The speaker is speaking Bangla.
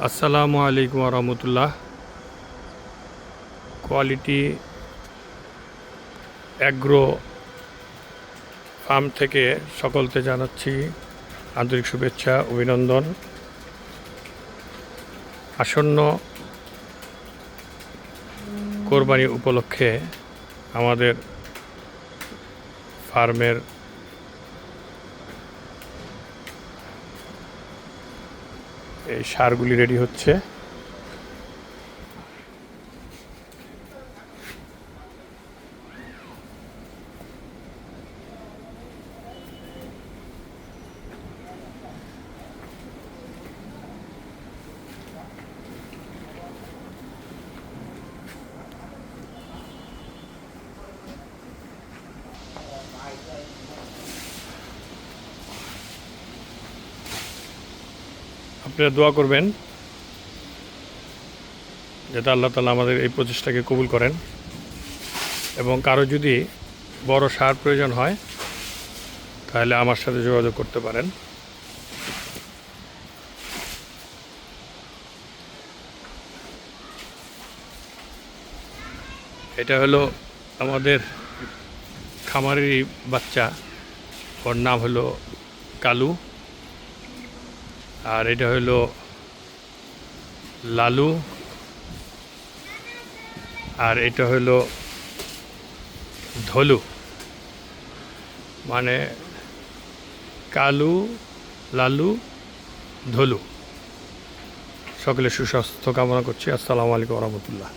আসসালামু আলাইকুম রহমতুল্লাহ। কোয়ালিটি অ্যাগ্রো ফার্ম থেকে সকলকে জানাচ্ছি আন্তরিক শুভেচ্ছা, অভিনন্দন। আসন্ন কোরবানি উপলক্ষে আমাদের ফার্মের এই সারগুলি রেডি হচ্ছে। আপনারা দোয়া করবেন যাতে আল্লাহ তাআলা আমাদের এই প্রচেষ্টাকে কবুল করেন, এবং কারো যদি বড় সার প্রয়োজন হয় তাহলে আমার সাথে যোগাযোগ করতে পারেন। এটা হলো আমাদের খামারেরই বাচ্চা, ওর নাম হলো কালু, আর এটা হলো লালু, আর এটা হলো ধলু। মানে কালু, লালু, ধলু। সকলে সুস্বাস্থ্য কামনা করছি। আসসালামু আলাইকুম রহমতুল্লাহ।